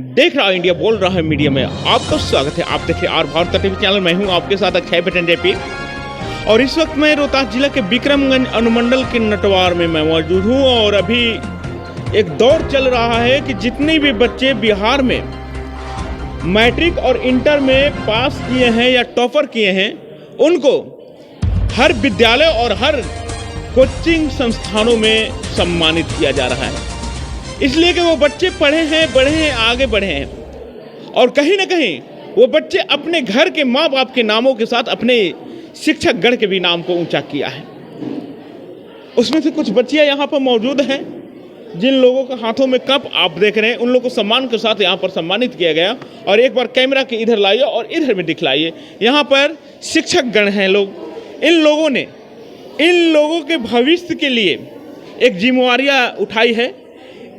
देख रहा इंडिया बोल रहा है मीडिया में आपका स्वागत है। आप देख रहे आर भारत टीवी चैनल। मैं हूं आपके साथ अक्षय बटन जेपी और इस वक्त मैं रोहतास जिला के विक्रमगंज अनुमंडल के नटवार में मैं मौजूद हूं और अभी एक दौर चल रहा है कि जितने भी बच्चे बिहार में मैट्रिक और इंटर में पास किए हैं या टॉपर किए हैं उनको हर विद्यालय और हर कोचिंग संस्थानों में सम्मानित किया जा रहा है, इसलिए कि वो बच्चे पढ़े हैं, बढ़े हैं, आगे बढ़े हैं और कहीं ना कहीं वो बच्चे अपने घर के माँ बाप के नामों के साथ अपने शिक्षक गण के भी नाम को ऊंचा किया है। उसमें से कुछ बच्चियां यहाँ पर मौजूद हैं जिन लोगों के हाथों में कप आप देख रहे हैं, उन लोगों को सम्मान के साथ यहाँ पर सम्मानित किया गया। और एक बार कैमरा के इधर लाइए और इधर में दिखलाइए, यहाँ पर शिक्षक गण हैं लोग। इन लोगों के भविष्य के लिए एक जिम्मेवारियाँ उठाई है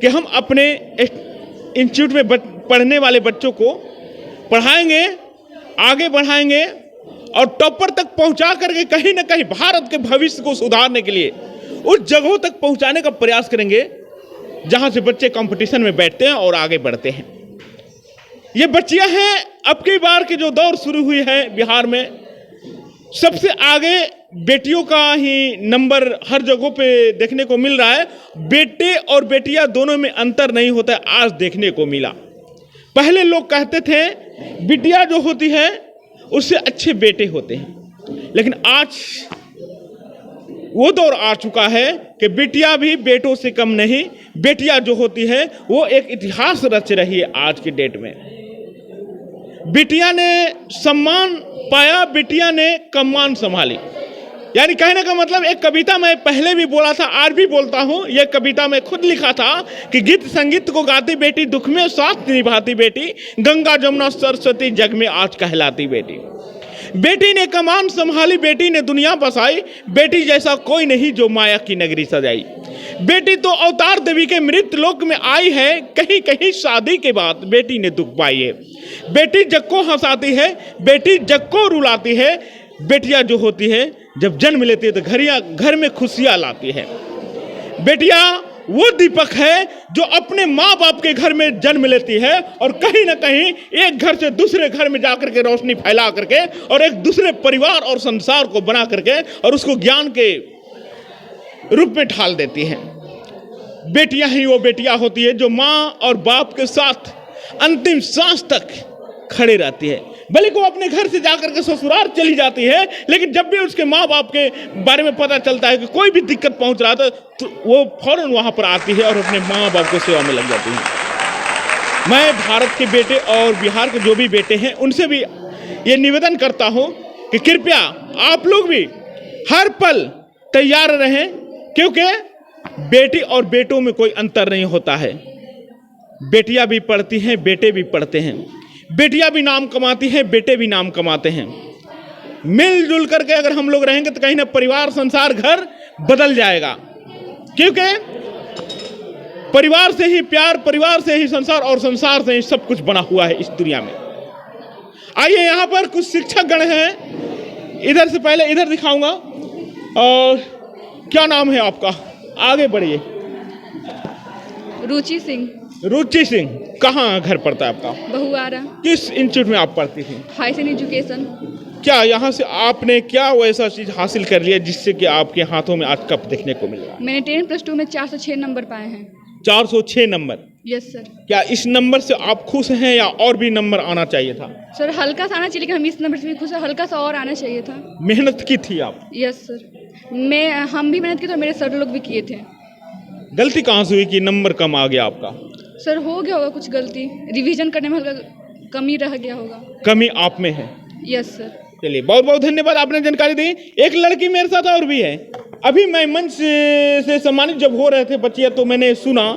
कि हम अपने इंस्टीट्यूट में पढ़ने वाले बच्चों को पढ़ाएंगे, आगे बढ़ाएंगे और टॉपर तक पहुंचा करके कहीं ना कहीं भारत के भविष्य को सुधारने के लिए उस जगहों तक पहुंचाने का प्रयास करेंगे जहां से बच्चे कंपटीशन में बैठते हैं और आगे बढ़ते हैं। ये बच्चियां हैं, अब की बार की जो दौर शुरू हुई है बिहार में, सबसे आगे बेटियों का ही नंबर हर जगहों पे देखने को मिल रहा है। बेटे और बेटियां दोनों में अंतर नहीं होता है, आज देखने को मिला। पहले लोग कहते थे बिटिया जो होती है उससे अच्छे बेटे होते हैं, लेकिन आज वो दौर आ चुका है कि बिटिया भी बेटों से कम नहीं, बेटियां जो होती है वो एक इतिहास रच रही है। आज की डेट में बिटिया ने सम्मान पाया, बिटिया ने कमान संभाली। यानी कहने का मतलब, एक कविता मैं पहले भी बोला था, आज भी बोलता हूँ, यह कविता मैं खुद लिखा था कि गीत संगीत को गाती बेटी, दुख में साथ निभाती बेटी, गंगा जमुना सरस्वती जग में आज कहलाती बेटी। बेटी ने कमान संभाली, बेटी ने दुनिया बसाई, बेटी जैसा कोई नहीं जो माया की नगरी सजाई। बेटी तो अवतार देवी के मृत लोक में आई है, कहीं कहीं शादी के बाद बेटी ने दुख पाई है। बेटी जग को हंसाती है, बेटी जग को रुलाती है। बेटियां जो होती है जब जन्म लेती है तो घर में खुशियां लाती है। बेटियां वो दीपक है जो अपने माँ बाप के घर में जन्म लेती है और कहीं ना कहीं एक घर से दूसरे घर में जाकर के रोशनी फैला करके और एक दूसरे परिवार और संसार को बना करके और उसको ज्ञान के रूप में ढाल देती हैं। बेटियां ही वो बेटियां होती है जो माँ और बाप के साथ अंतिम सांस तक खड़े रहती है। भले को अपने घर से जाकर के ससुराल चली जाती है, लेकिन जब भी उसके माँ बाप के बारे में पता चलता है कि कोई भी दिक्कत पहुंच रहा था तो वो फौरन वहां पर आती है और अपने माँ बाप को सेवा में लग जाती है। मैं भारत के बेटे और बिहार के जो भी बेटे हैं उनसे भी ये निवेदन करता हूं कि कृपया आप लोग भी हर पल तैयार रहें, क्योंकि बेटी और बेटों में कोई अंतर नहीं होता है। बेटियां भी पढ़ती हैं, बेटे भी पढ़ते हैं। बेटियां भी नाम कमाती हैं, बेटे भी नाम कमाते हैं। मिलजुल करके अगर हम लोग रहेंगे तो कहीं ना परिवार, संसार, घर बदल जाएगा, क्योंकि परिवार से ही प्यार, परिवार से ही संसार और संसार से ही सब कुछ बना हुआ है इस दुनिया में। आइए, यहाँ पर कुछ शिक्षक गण हैं, इधर से पहले इधर दिखाऊंगा। और क्या नाम है आपका? आगे बढ़िए। रुचि सिंह। रुचि सिंह, कहाँ घर पड़ता है आपका? बहुआरा। किस इंस्टीट्यूट में आप पढ़ती थी? High secondary education. क्या यहाँ से आपने क्या वैसा चीज हासिल कर लिया जिससे कि आपके हाथों में आज कप देखने को मिल रहा है? मैंने 10+2 में 406 नंबर पाए हैं। 406 नंबर? Yes sir. क्या इस नंबर से आप खुश हैं या और भी नंबर आना चाहिए था? सर हल्का सा आना चाहिए, लेकिन हम इस नंबर से भी खुश हैं, हल्का सा और आना चाहिए था। मेहनत की थी आप? यस सर, हम भी मेहनत की तो मेरे सर लोग भी किए थे। गलती कहाँ से हुई कि नंबर कम आ गया आपका? सर हो गया होगा कुछ गलती, रिवीजन करने में हल्का कमी रह गया होगा। कमी आप में है? Yes sir. चलिए, बहुत बहुत धन्यवाद, आपने जानकारी दी। एक लड़की मेरे साथ और भी है। अभी मैं मंच से सम्मानित जब हो रहे थे बच्चियां तो मैंने सुना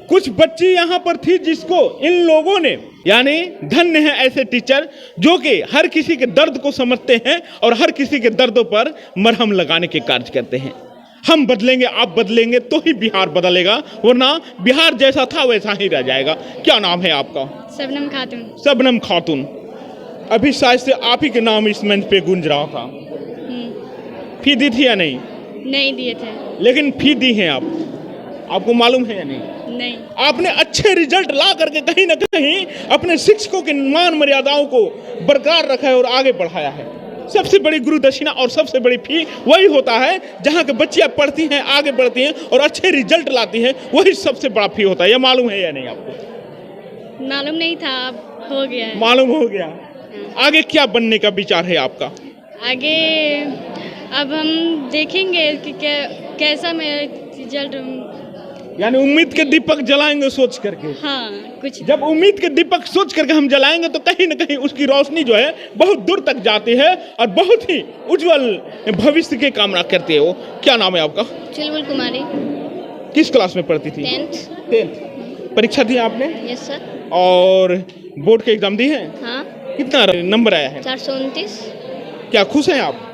कुछ बच्ची यहाँ पर थी जिसको इन लोगों ने, यानी धन्य है ऐसे टीचर जो कि हर किसी के दर्द को समझते हैं और हर किसी के दर्दों पर मरहम लगाने के कार्य करते हैं। हम बदलेंगे, आप बदलेंगे तो ही बिहार बदलेगा, वरना बिहार जैसा था वैसा ही रह जाएगा। क्या नाम है आपका? शबनम खातून। शबनम खातून, अभी शायद से आप ही के नाम इस मंच पे गूंज रहा था। फी दी थी या नहीं? नहीं दिए थे। लेकिन फी दी है आप, आपको मालूम है या नहीं? नहीं। आपने अच्छे रिजल्ट ला करके कहीं ना कहीं अपने शिक्षकों की मान मर्यादाओं को बरकरार रखा है और आगे बढ़ाया है। सबसे बड़ी गुरु दक्षिणा और सबसे बड़ी फी वही होता है जहाँ के बच्चियाँ पढ़ती हैं, आगे बढ़ती हैं और अच्छे रिजल्ट लाती हैं, वही सबसे बड़ा फी होता है। ये मालूम है या नहीं आपको? मालूम नहीं था, अब हो गया है। मालूम हो गया। आगे क्या बनने का विचार है आपका? आगे अब हम देखेंगे कि कैसा मेरा रिजल्ट। यानी उम्मीद के दीपक जलाएंगे सोच करके। हाँ, कुछ जब उम्मीद के दीपक सोच करके हम जलाएंगे तो कहीं न कहीं उसकी रोशनी जो है बहुत दूर तक जाती है और बहुत ही उज्जवल भविष्य की कामना करती है। वो क्या नाम है आपका? चुलबुल कुमारी। किस क्लास में पढ़ती थी? 10th। परीक्षा दी आपने? Yes sir. और बोर्ड के एग्जाम दी है? हाँ। कितना नंबर आया है? 429। क्या खुश हैं आप?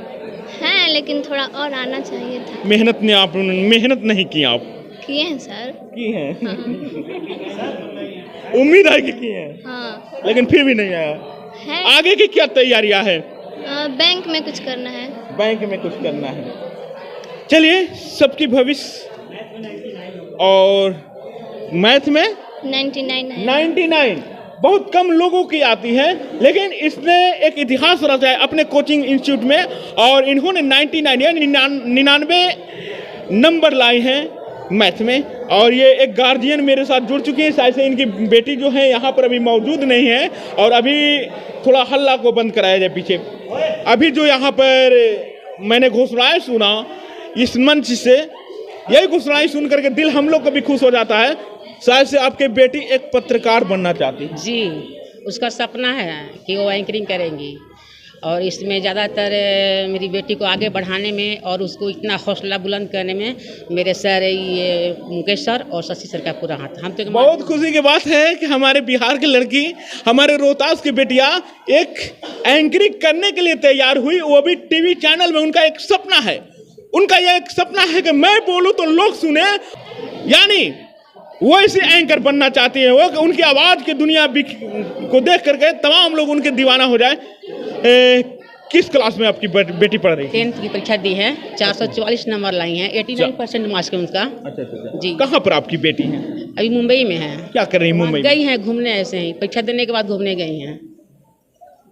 हैं, लेकिन थोड़ा और आना चाहिए था। मेहनत नहीं की आप? किए हैं सर। की हैं। हाँ। उम्मीद है कि किए हैं। हाँ। लेकिन फिर भी नहीं आया है। आगे की क्या तैयारियां है? बैंक में कुछ करना है। बैंक में कुछ करना है। चलिए, सबकी भविष्य। और मैथ में 99 है। 99 बहुत कम लोगों की आती है, लेकिन इसने एक इतिहास रचा है अपने कोचिंग इंस्टीट्यूट में और इन्होंने 99 या 99 नंबर लाए हैं मैथ में। और ये एक गार्जियन मेरे साथ जुड़ चुकी है, शायद से इनकी बेटी जो है यहाँ पर अभी मौजूद नहीं है और अभी थोड़ा हल्ला को बंद कराया जाए पीछे। अभी जो यहाँ पर मैंने घोषणाएं सुना इस मंच से, यही घोषणाएं सुन करके दिल हम लोग को भी खुश हो जाता है। शायद से आपके बेटी एक पत्रकार बनना चाहती है। जी, उसका सपना है कि वो एंकरिंग करेंगी और इसमें ज़्यादातर मेरी बेटी को आगे बढ़ाने में और उसको इतना हौसला बुलंद करने में मेरे सर ये मुकेश सर और शशि सर का पूरा हाथ। हम तो बहुत खुशी की बात है कि हमारे बिहार की लड़की, हमारे रोहतास की बेटिया एक एंकरिंग करने के लिए तैयार हुई, वो भी टीवी चैनल में। उनका एक सपना है, उनका यह एक सपना है कि मैं बोलूँ तो लोग सुने, यानी वो ऐसे एंकर बनना चाहती है वो कि उनकी आवाज़ की दुनिया को देख करके तमाम लोग उनके दीवाना हो जाए। किस क्लास में आपकी बेटी पढ़ रही है? 10th की परीक्षा दी है, 444 नंबर लाई हैं, 89% मार्क्स है उनका। अच्छा। जी। कहाँ पर आपकी बेटी है? अभी मुंबई में है। क्या कर रही है मुंबई? गई हैं घूमने, ऐसे ही परीक्षा देने के बाद घूमने गई हैं।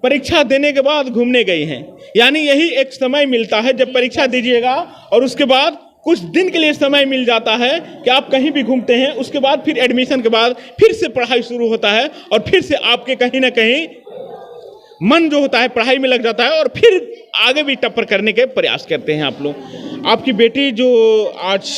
परीक्षा देने के बाद घूमने गई हैं, यानी यही एक समय मिलता है जब परीक्षा दीजिएगा और उसके बाद कुछ दिन के लिए समय मिल जाता है कि आप कहीं भी घूमते हैं। उसके बाद फिर एडमिशन के बाद फिर से पढ़ाई शुरू होता है और फिर से आपके कहीं ना कहीं मन जो होता है पढ़ाई में लग जाता है और फिर आगे भी टप्पर करने के प्रयास करते हैं आप लोग। आपकी बेटी जो आज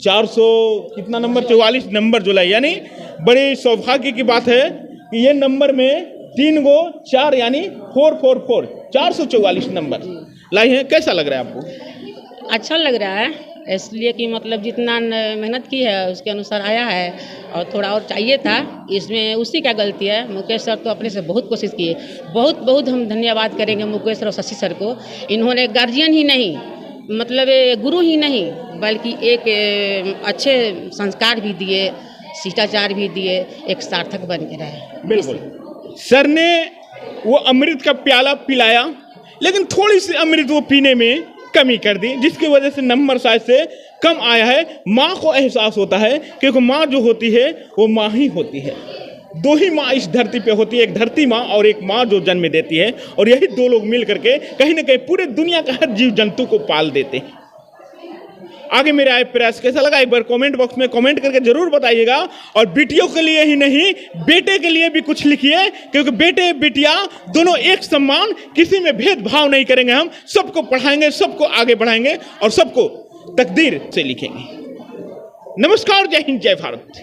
400 कितना नंबर 44 नंबर जो लाई, यानी बड़े सौभाग्य की बात है कि ये नंबर में 3 गो 4 यानी 444 444 नंबर लाई हैं। कैसा लग रहा है आपको? अच्छा लग रहा है, इसलिए कि मतलब जितना मेहनत की है उसके अनुसार आया है और थोड़ा और चाहिए था। इसमें उसी क्या गलती है, मुकेश सर तो अपने से बहुत कोशिश किए। बहुत बहुत हम धन्यवाद करेंगे मुकेश सर और शशि सर को। इन्होंने गार्जियन ही नहीं, मतलब गुरु ही नहीं, बल्कि एक अच्छे संस्कार भी दिए, शिष्टाचार भी दिए, एक सार्थक बन के रहे। बिल्कुल, सर ने वो अमृत का प्याला पिलाया, लेकिन थोड़ी सी अमृत वो पीने में कमी कर दी, जिसकी वजह से नंबर शायद से कम आया है। माँ को एहसास होता है क्योंकि माँ जो होती है वो माँ ही होती है। 2 ही माँ इस धरती पे होती है, एक धरती माँ और एक माँ जो जन्म देती है, और यही 2 लोग मिल करके कहीं ना कहीं पूरे दुनिया का हर जीव जंतु को पाल देते हैं। आगे मेरे आए प्रयास कैसा लगा एक बार कमेंट बॉक्स में कमेंट करके जरूर बताइएगा। और बेटियों के लिए ही नहीं, बेटे के लिए भी कुछ लिखिए, क्योंकि बेटे बेटियां दोनों एक समान, किसी में भेदभाव नहीं करेंगे। हम सबको पढ़ाएंगे, सबको आगे बढ़ाएंगे और सबको तकदीर से लिखेंगे। नमस्कार, जय हिंद, जय भारत।